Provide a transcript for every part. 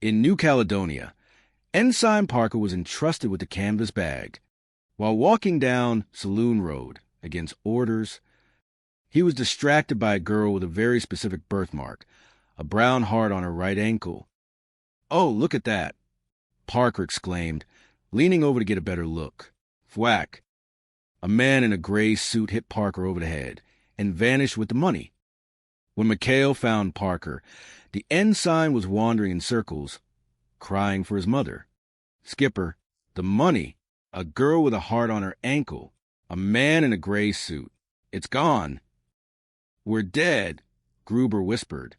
In New Caledonia, Ensign Parker was entrusted with the canvas bag. While walking down Saloon Road against orders, he was distracted by a girl with a very specific birthmark, a brown heart on her right ankle. "Oh, look at that," Parker exclaimed, leaning over to get a better look. Thwack! A man in a gray suit hit Parker over the head and vanished with the money. When McHale found Parker, the ensign was wandering in circles, crying for his mother. "Skipper, the money, a girl with a heart on her ankle, a man in a gray suit. It's gone." "We're dead," Gruber whispered.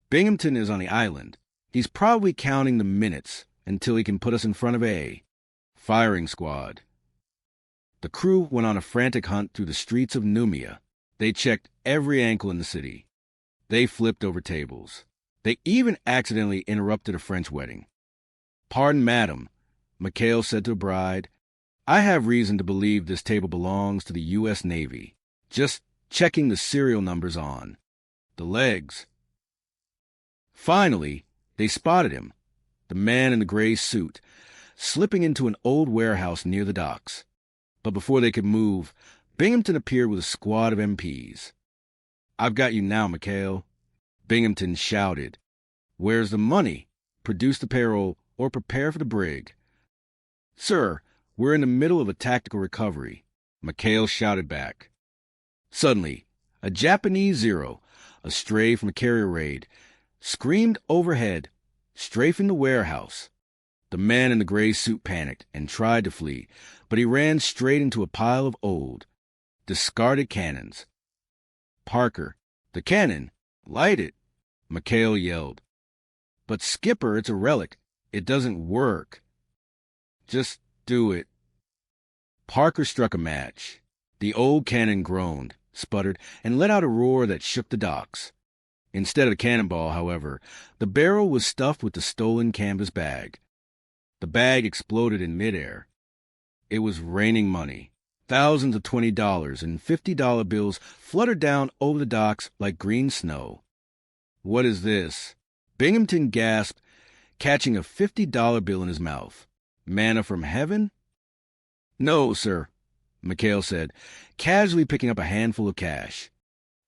"Binghamton is on the island. He's probably counting the minutes until he can put us in front of a firing squad." The crew went on a frantic hunt through the streets of Noumea. They checked every ankle in the city. They flipped over tables. They even accidentally interrupted a French wedding. "Pardon, madam," McHale said to the bride. "I have reason to believe this table belongs to the U.S. Navy. Just checking the serial numbers on the legs." Finally, they spotted him, the man in the gray suit, slipping into an old warehouse near the docks. But before they could move, Binghamton appeared with a squad of MPs. "I've got you now, McHale," Binghamton shouted. "Where's the money? Produce the payroll or prepare for the brig." "Sir, we're in the middle of a tactical recovery," McHale shouted back. Suddenly, a Japanese Zero, a stray from a carrier raid, screamed overhead, strafing the warehouse. The man in the gray suit panicked and tried to flee, but he ran straight into a pile of old, discarded cannons. "Parker, the cannon! Light it!" McHale yelled. "But Skipper, it's a relic. It doesn't work." "Just do it." Parker struck a match. The old cannon groaned, sputtered, and let out a roar that shook the docks. Instead of a cannonball, however, the barrel was stuffed with the stolen canvas bag. The bag exploded in midair. It was raining money. Thousands of $20 and $50 bills fluttered down over the docks like green snow. "What is this?" Binghamton gasped, catching a $50 bill in his mouth. "Manna from heaven?" "No, sir," McHale said, casually picking up a handful of cash.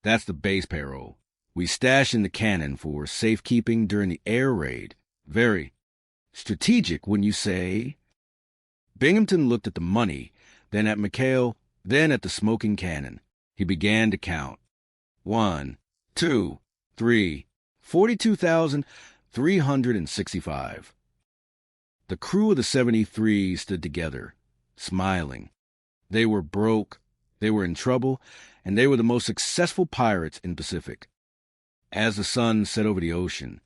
"That's the base payroll. We stashed in the cannon for safekeeping during the air raid. Very strategic, wouldn't you say?" Binghamton looked at the money, then at McHale, then at the smoking cannon. He began to count. 1, 2, 3, 42,365. The crew of the 73 stood together, smiling. They were broke, they were in trouble, and they were the most successful pirates in the Pacific. As the sun set over the ocean,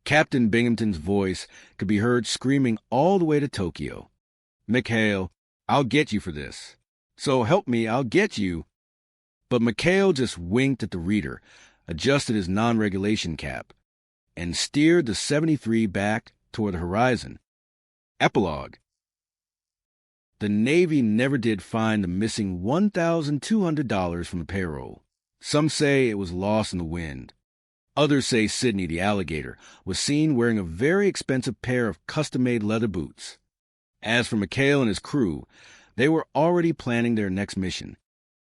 Captain Binghamton's voice could be heard screaming all the way to Tokyo. "McHale, I'll get you for this. So help me, I'll get you." But McHale just winked at the reader, adjusted his non-regulation cap, and steered the 73 back toward the horizon. Epilogue. The Navy never did find the missing $1,200 from the payroll. Some say it was lost in the wind. Others say Sidney the alligator was seen wearing a very expensive pair of custom-made leather boots. As for McHale and his crew, they were already planning their next mission,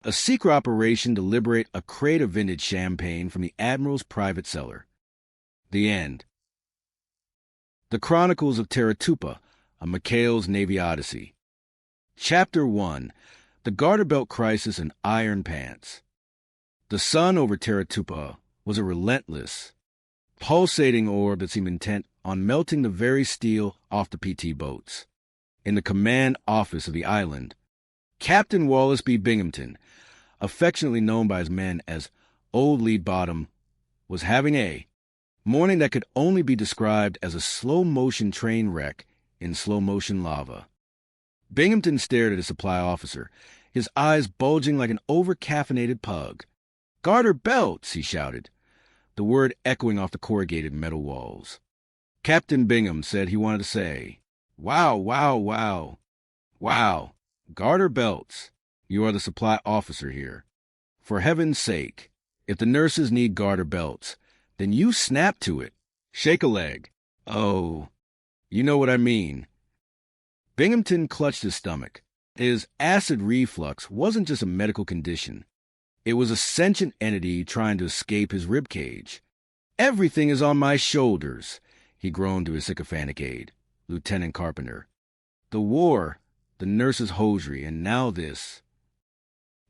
a secret operation to liberate a crate of vintage champagne from the Admiral's private cellar. The end. The Chronicles of Taratupa, a McHale's Navy Odyssey. Chapter 1. The Garter Belt Crisis and Iron Pants. The sun over Taratupa was a relentless, pulsating orb that seemed intent on melting the very steel off the PT boats. In the command office of the island, Captain Wallace B. Binghamton, affectionately known by his men as Old Lead Bottom, was having a morning that could only be described as a slow-motion train wreck in slow-motion lava. Binghamton stared at his supply officer, his eyes bulging like an over-caffeinated pug. "Garter belts!" he shouted, the word echoing off the corrugated metal walls. Captain Bingham said he wanted to say, "Wow, wow, wow. Wow. Garter belts. You are the supply officer here. For heaven's sake, if the nurses need garter belts, then you snap to it. Shake a leg. Oh, you know what I mean. Binghamton clutched his stomach. His acid reflux wasn't just a medical condition. It was a sentient entity trying to escape his ribcage. Everything is on my shoulders, he groaned to his sycophantic aide, Lieutenant Carpenter. The war, the nurse's hosiery, and now this.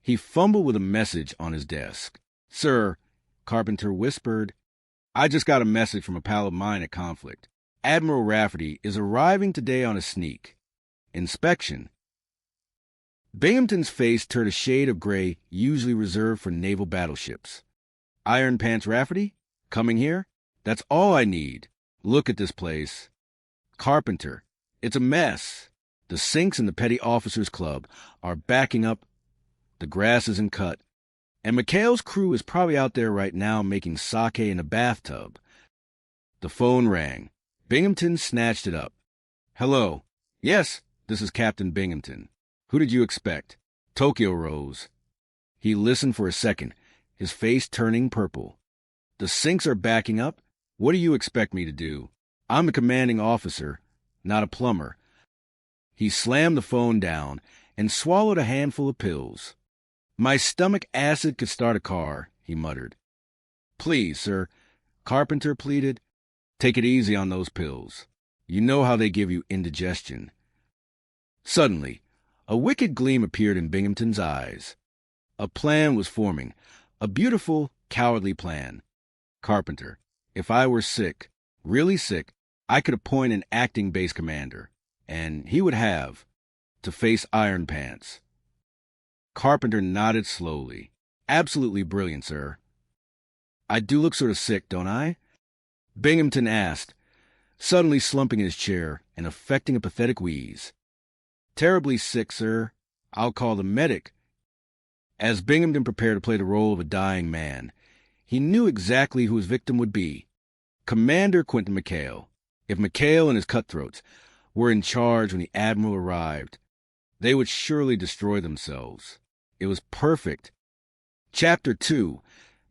He fumbled with a message on his desk. Sir, Carpenter whispered, I just got a message from a pal of mine at conflict. Admiral Rafferty is arriving today on a sneak. Inspection. Binghamton's face turned a shade of gray usually reserved for naval battleships. Iron Pants Rafferty? Coming here? That's all I need. Look at this place. Carpenter. It's a mess. The sinks in the Petty Officers Club are backing up. The grass isn't cut. And McHale's crew is probably out there right now making sake in a bathtub. The phone rang. Binghamton snatched it up. Hello. Yes, this is Captain Binghamton. Who did you expect? Tokyo rose. He listened for a second, his face turning purple. The sinks are backing up? What do you expect me to do? I'm the commanding officer, not a plumber. He slammed the phone down and swallowed a handful of pills. My stomach acid could start a car, he muttered. Please, sir, Carpenter pleaded. Take it easy on those pills. You know how they give you indigestion. Suddenly, a wicked gleam appeared in Binghamton's eyes. A plan was forming, a beautiful, cowardly plan. Carpenter, if I were sick, really sick, I could appoint an acting base commander, and he would have to face Iron Pants. Carpenter nodded slowly. Absolutely brilliant, sir. I do look sort of sick, don't I? Binghamton asked, suddenly slumping in his chair and affecting a pathetic wheeze. Terribly sick, sir. I'll call the medic. As Binghamton prepared to play the role of a dying man, he knew exactly who his victim would be. Commander Quentin McHale. If McHale and his cutthroats were in charge when the Admiral arrived, they would surely destroy themselves. It was perfect. Chapter 2,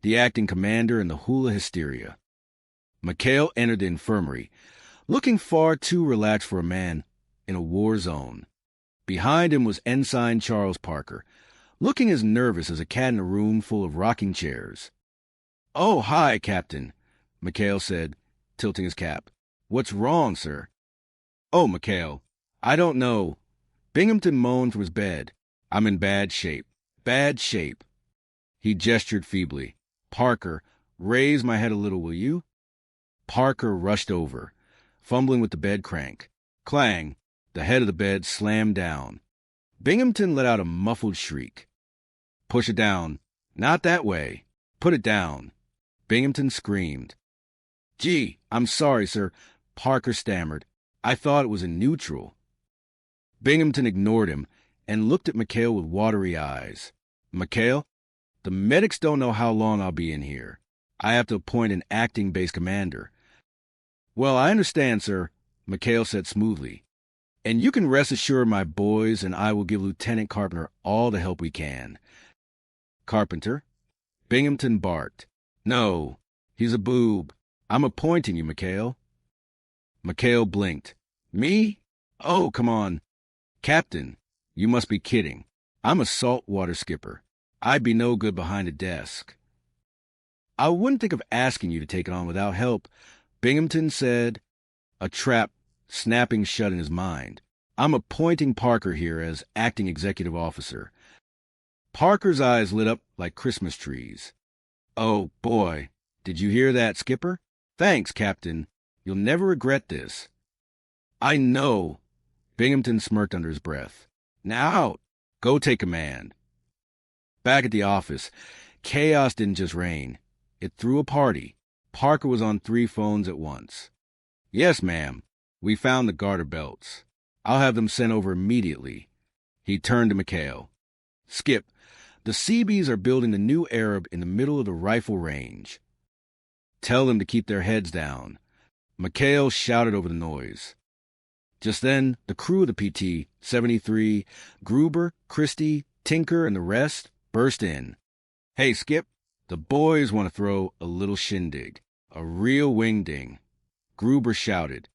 The Acting Commander and the Hula Hysteria. McHale entered the infirmary, looking far too relaxed for a man in a war zone. Behind him was Ensign Charles Parker, looking as nervous as a cat in a room full of rocking chairs. Oh, hi, Captain, McHale said, tilting his cap. What's wrong, sir? Oh, McHale, I don't know. Binghamton moaned from his bed. I'm in bad shape. Bad shape. He gestured feebly. Parker, raise my head a little, will you? Parker rushed over, fumbling with the bed crank. Clang! The head of the bed slammed down. Binghamton let out a muffled shriek. Push it down. Not that way. Put it down. Binghamton screamed. Gee, I'm sorry, sir, Parker stammered. I thought it was in neutral. Binghamton ignored him and looked at McHale with watery eyes. McHale, the medics don't know how long I'll be in here. I have to appoint an acting base commander. Well, I understand, sir, McHale said smoothly. And you can rest assured my boys and I will give Lieutenant Carpenter all the help we can. Carpenter? Binghamton barked. No, he's a boob. I'm appointing you, McHale. McHale blinked. Me? Oh, come on. Captain, you must be kidding. I'm a saltwater skipper. I'd be no good behind a desk. I wouldn't think of asking you to take it on without help, Binghamton said, a trap snapping shut in his mind. I'm appointing Parker here as acting executive officer. Parker's eyes lit up like Christmas trees. Oh, boy. Did you hear that, Skipper? Thanks, Captain. You'll never regret this. I know. Binghamton smirked under his breath. Now out. Go take command. Back at the office, chaos didn't just reign. It threw a party. Parker was on 3 phones at once. Yes, ma'am. We found the garter belts. I'll have them sent over immediately. He turned to McHale. Skip, the Seabees are building the new Arab in the middle of the rifle range. Tell them to keep their heads down. McHale shouted over the noise. Just then, the crew of the PT-73, Gruber, Christie, Tinker, and the rest burst in. Hey, Skip, the boys want to throw a little shindig, a real wingding. Gruber shouted,